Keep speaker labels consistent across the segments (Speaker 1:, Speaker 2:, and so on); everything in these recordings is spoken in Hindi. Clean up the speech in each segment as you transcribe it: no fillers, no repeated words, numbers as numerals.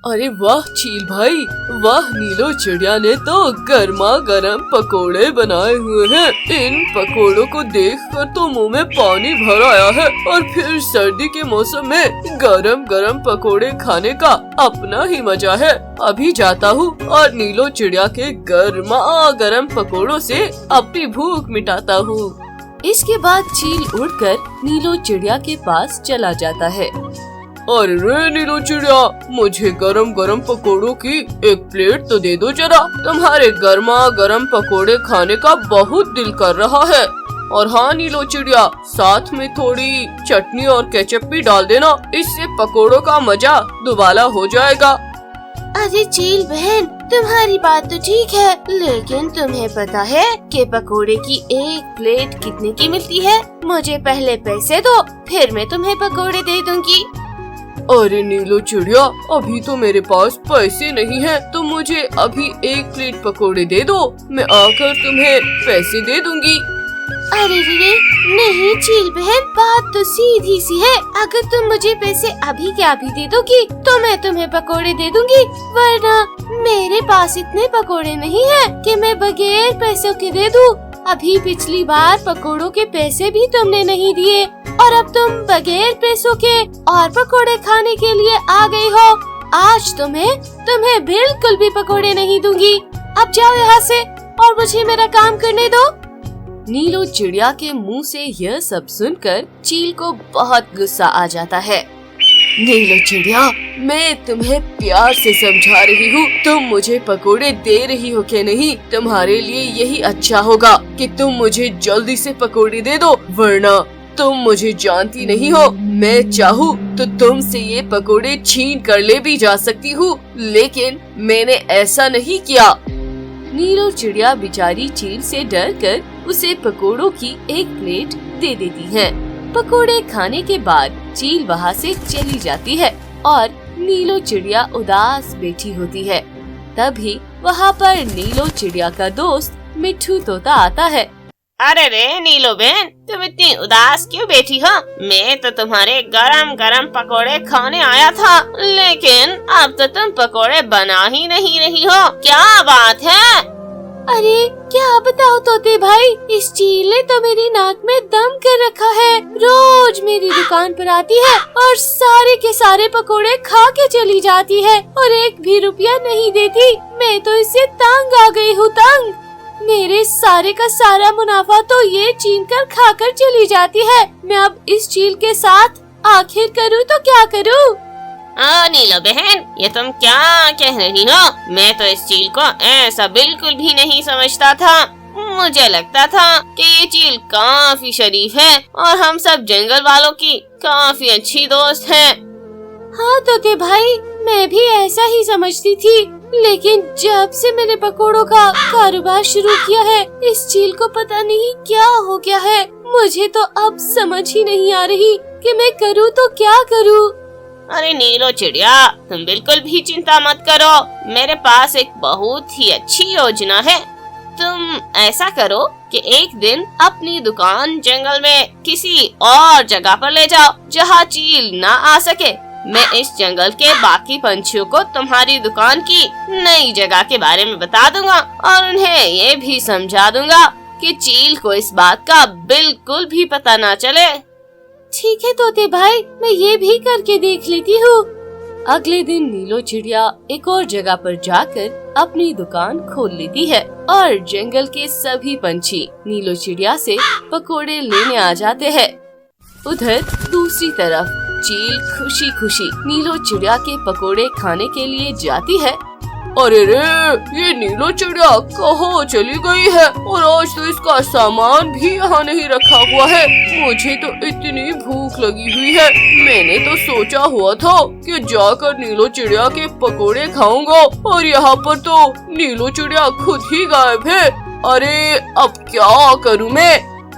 Speaker 1: अरे वाह चील भाई, वाह नीलो चिड़िया ने तो गर्मा गर्म पकोड़े बनाए हुए हैं। इन पकोड़ों को देखकर तो मुंह में पानी भर आया है। और फिर सर्दी के मौसम में गरम गरम पकोड़े खाने का अपना ही मजा है। अभी जाता हूँ और नीलो चिड़िया के गर्मा गर्म पकोड़ों से अपनी भूख मिटाता हूँ। इसके बाद चील उड़कर नीलो चिड़िया के पास चला जाता है। अरे रे नीलो चिड़िया, मुझे गरम गरम पकोड़ों की एक प्लेट तो दे दो जरा। तुम्हारे गर्मा गरम पकोड़े खाने का बहुत दिल कर रहा है। और हाँ नीलो चिड़िया, साथ में थोड़ी चटनी और केचप भी डाल देना, इससे पकोड़ों का मजा दुबाला हो जाएगा।
Speaker 2: अरे चील बहन, तुम्हारी बात तो ठीक है, लेकिन तुम्हें पता है कि पकोड़े की एक प्लेट कितने की मिलती है? मुझे पहले पैसे दो, फिर मैं तुम्हें पकोड़े दे दूंगी।
Speaker 1: अरे नीलो चिड़िया, अभी तो मेरे पास पैसे नहीं है, तो मुझे अभी एक प्लेट पकोड़े दे दो, मैं आकर तुम्हें पैसे दे दूंगी।
Speaker 2: अरे रे नहीं चील बहन, बात तो सीधी सी है। अगर तुम मुझे पैसे अभी के अभी दे दोगी तो मैं तुम्हें पकोड़े दे दूंगी, वरना मेरे पास इतने पकोड़े नहीं है कि मैं बगैर पैसों के दे दूं। अभी पिछली बार पकोड़ों के पैसे भी तुमने नहीं दिए और अब तुम बगैर पैसों के और पकोड़े खाने के लिए आ गई हो। आज तुम्हें बिल्कुल भी पकोड़े नहीं दूंगी। अब जाओ यहाँ से और मुझे मेरा काम करने दो।
Speaker 1: नीलो चिड़िया के मुंह से यह सब सुनकर चील को बहुत गुस्सा आ जाता है। नीलो चिड़िया, मैं तुम्हें प्यार से समझा रही हूँ, तुम मुझे पकोड़े दे रही हो कि नहीं? तुम्हारे लिए यही अच्छा होगा कि तुम मुझे जल्दी से पकोड़े दे दो, वरना तुम मुझे जानती नहीं हो। मैं चाहूँ तो तुमसे ये पकोड़े छीन कर ले भी जा सकती हूँ, लेकिन मैंने ऐसा नहीं किया। नीलो चिड़िया बेचारी चील से डरकर उसे पकोड़ों की एक प्लेट दे देती है। पकोड़े खाने के बाद चील वहाँ से चली जाती है और नीलो चिड़िया उदास बैठी होती है। तभी वहाँ पर नीलो चिड़िया का दोस्त मिट्ठू तोता आता है।
Speaker 3: अरे रे नीलो बहन, तुम इतनी उदास क्यों बैठी हो? मैं तो तुम्हारे गरम गरम पकोड़े खाने आया था, लेकिन अब तो तुम पकोड़े बना ही नहीं रही हो, क्या बात है?
Speaker 2: अरे क्या बताओ तोते भाई, इस चील ने तो मेरी नाक में दम कर रखा है। रोज मेरी दुकान पर आती है और सारे के सारे पकोड़े खा के चली जाती है और एक भी रुपया नहीं देती। मैं तो इससे तंग आ गई हूँ, तंग। मेरे सारे का सारा मुनाफा तो ये छीन कर खाकर चली जाती है। मैं अब इस चील के साथ आखिर करूँ तो क्या करूँ?
Speaker 3: नीलो बहन, ये तुम क्या कह रही हो? मैं तो इस चील को ऐसा बिल्कुल भी नहीं समझता था। मुझे लगता था कि ये चील काफी शरीफ है और हम सब जंगल वालों की काफी अच्छी दोस्त है।
Speaker 2: हाँ तोते भाई, मैं भी ऐसा ही समझती थी, लेकिन जब से मैंने पकोड़ों का कारोबार शुरू किया है, इस चील को पता नहीं क्या हो गया है। मुझे तो अब समझ ही नहीं आ रही कि मैं करूँ तो क्या करूँ।
Speaker 3: अरे नीलो चिड़िया, तुम बिल्कुल भी चिंता मत करो, मेरे पास एक बहुत ही अच्छी योजना है। तुम ऐसा करो कि एक दिन अपनी दुकान जंगल में किसी और जगह पर ले जाओ जहाँ चील ना आ सके। मैं इस जंगल के बाकी पंछियों को तुम्हारी दुकान की नई जगह के बारे में बता दूंगा और उन्हें ये भी समझा दूंगा कि चील को इस बात का बिल्कुल भी पता ना चले।
Speaker 2: ठीक है तोते भाई, मैं ये भी करके देख लेती हूँ।
Speaker 1: अगले दिन नीलो चिड़िया एक और जगह पर जाकर अपनी दुकान खोल लेती है और जंगल के सभी पंछी नीलो चिड़िया से पकोड़े लेने आ जाते हैं। उधर दूसरी तरफ चील खुशी खुशी नीलो चिड़िया के पकोड़े खाने के लिए जाती है। अरे रे, ये नीलो चिड़िया कहाँ चली गई है? और आज तो इसका सामान भी यहाँ नहीं रखा हुआ है। मुझे तो इतनी भूख लगी हुई है, मैंने तो सोचा हुआ था कि जाकर नीलो चिड़िया के पकोड़े खाऊंगा और यहाँ पर तो नीलो चिड़िया खुद ही गायब है। अरे अब क्या करूँ मैं?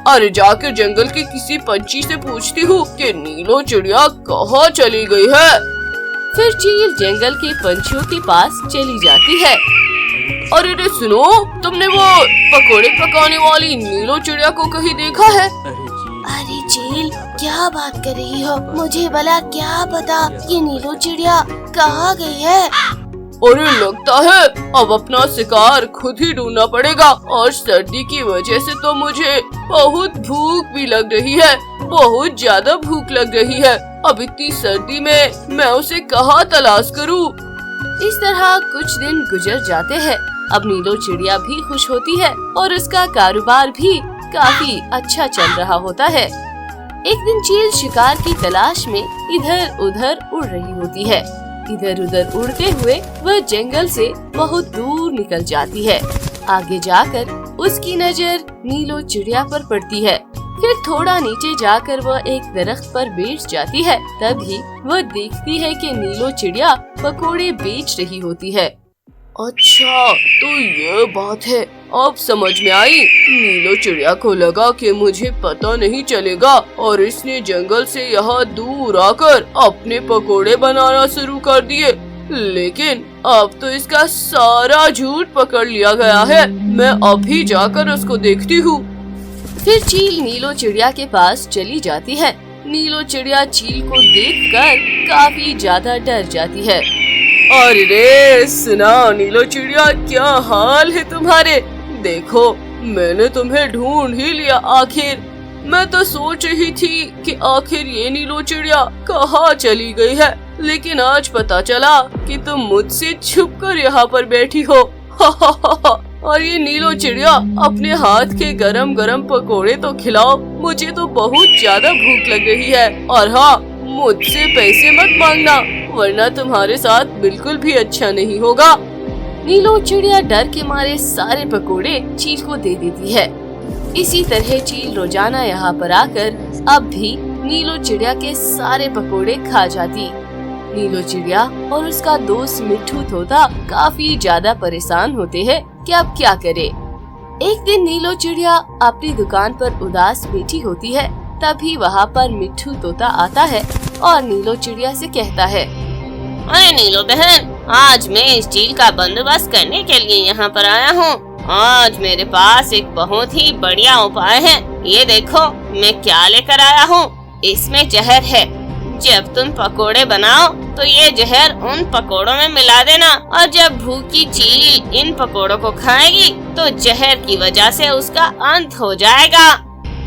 Speaker 1: अरे जाकर जंगल के किसी पंछी से पूछती हूँ कि नीलो चिड़िया कहाँ चली गई है। फिर चील जंगल के पंछियों के पास चली जाती है। अरे रे सुनो, तुमने वो पकोड़े पकाने वाली नीलो चिड़िया को कहीं देखा है?
Speaker 4: अरे जी
Speaker 2: अरे चील, क्या बात कर रही हो? मुझे भला क्या पता ये नीलो चिड़िया कहाँ गई है?
Speaker 1: अरे लगता है अब अपना शिकार खुद ही ढूंढना पड़ेगा। और सर्दी की वजह से तो मुझे बहुत भूख भी लग रही है, बहुत ज्यादा भूख लग रही है। अब इतनी सर्दी में मैं उसे कहाँ तलाश करूँ? इस तरह कुछ दिन गुजर जाते हैं। अब नीलो चिड़िया भी खुश होती है और उसका कारोबार भी काफी अच्छा चल रहा होता है। एक दिन चील शिकार की तलाश में इधर उधर उड़ रही होती है। इधर उधर उड़ते हुए वह जंगल से बहुत दूर निकल जाती है। आगे जाकर उसकी नजर नीलो चिड़िया पर पड़ती है। फिर थोड़ा नीचे जाकर वह एक दरख्त पर बैठ जाती है। तभी वह देखती है कि नीलो चिड़िया पकोड़े बेच रही होती है। अच्छा, तो ये बात है, अब समझ में आई। नीलो चिड़िया को लगा कि मुझे पता नहीं चलेगा और इसने जंगल से यहाँ दूर आकर अपने पकोड़े बनाना शुरू कर दिए। लेकिन अब तो इसका सारा झूठ पकड़ लिया गया है। मैं अभी जाकर उसको देखती हूँ। फिर चील नीलो चिड़िया के पास चली जाती है। नीलो चिड़िया चील को देखकर काफी ज्यादा डर जाती है। अरे सुना नीलो चिड़िया, क्या हाल है तुम्हारे? देखो, मैंने तुम्हें ढूंढ ही लिया आखिर। मैं तो सोच रही थी कि आखिर ये नीलो चिड़िया कहाँ चली गई है, लेकिन आज पता चला कि तुम मुझसे छुपकर यहाँ पर बैठी हो। और ये नीलो चिड़िया, अपने हाथ के गरम गरम पकोड़े तो खिलाओ, मुझे तो बहुत ज्यादा भूख लग रही है। और हाँ, मुझसे पैसे मत मांगना, वरना तुम्हारे साथ बिल्कुल भी अच्छा नहीं होगा। नीलो चिड़िया डर के मारे सारे पकोड़े चील को दे देती है। इसी तरह चील रोजाना यहाँ पर आकर अब भी नीलो चिड़िया के सारे पकोड़े खा जाती। नीलो चिड़िया और उसका दोस्त मिट्ठू तोता काफी ज्यादा परेशान होते हैं कि अब क्या करे। एक दिन नीलो चिड़िया अपनी दुकान पर उदास बैठी होती है। तभी वहाँ पर मिट्ठू तोता आता है और नीलो चिड़िया से कहता है,
Speaker 3: अरे नीलो बहन, आज मैं इस चील का बंदोबस्त करने के लिए यहाँ पर आया हूँ। आज मेरे पास एक बहुत ही बढ़िया उपाय है। ये देखो मैं क्या लेकर आया हूँ। इसमें जहर है। जब तुम पकोड़े बनाओ तो ये जहर उन पकोड़ों में मिला देना, और जब भूखी चील इन पकोड़ों को खाएगी तो जहर की वजह से उसका अंत हो जाएगा।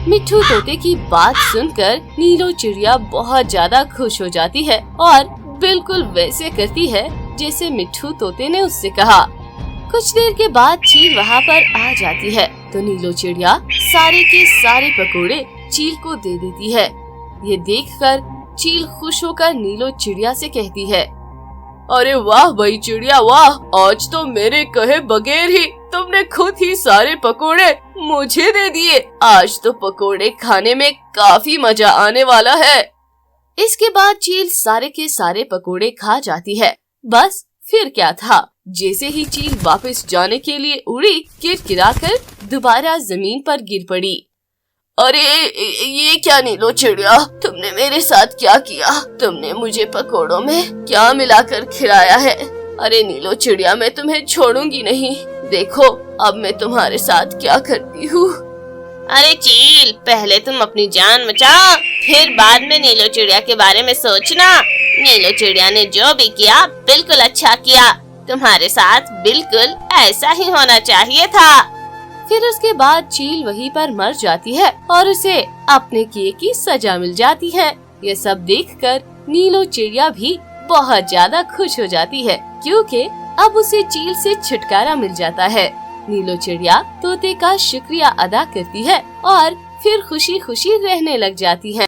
Speaker 1: मिट्ठू तोते की बात सुनकर नीलो चिड़िया बहुत ज्यादा खुश हो जाती है और बिल्कुल वैसे करती है जैसे मिट्ठू तोते ने उससे कहा। कुछ देर के बाद चील वहाँ पर आ जाती है तो नीलो चिड़िया सारे के सारे पकोड़े चील को दे देती है। ये देखकर चील खुश होकर नीलो चिड़िया से कहती है, अरे वाह भाई चिड़िया वाह, आज तो मेरे कहे बगैर ही तुमने खुद ही सारे पकोड़े मुझे दे दिए। आज तो पकोड़े खाने में काफी मजा आने वाला है। इसके बाद चील सारे के सारे पकोड़े खा जाती है। बस फिर क्या था, जैसे ही चील वापस जाने के लिए उड़ी, किरकिराकर दोबारा जमीन पर गिर पड़ी। अरे ये क्या नीलो चिड़िया, तुमने मेरे साथ क्या किया? तुमने मुझे पकोड़ों में क्या मिलाकर खिलाया है? अरे नीलो चिड़िया, मैं तुम्हें छोड़ूंगी नहीं। देखो अब मैं तुम्हारे साथ क्या करती हूँ।
Speaker 3: अरे चील, पहले तुम अपनी जान बचाओ, फिर बाद में नीलो चिड़िया के बारे में सोचना। नीलो चिड़िया ने जो भी किया बिल्कुल अच्छा किया। तुम्हारे साथ बिल्कुल ऐसा ही होना चाहिए था।
Speaker 1: फिर उसके बाद चील वहीं पर मर जाती है और उसे अपने किए की सजा मिल जाती है। ये सब देखकर नीलो चिड़िया भी बहुत ज्यादा खुश हो जाती है, क्योंकि अब उसे चील से छुटकारा मिल जाता है। नीलो चिड़िया तोते का शुक्रिया अदा करती है और फिर खुशी खुशी रहने लग जाती है।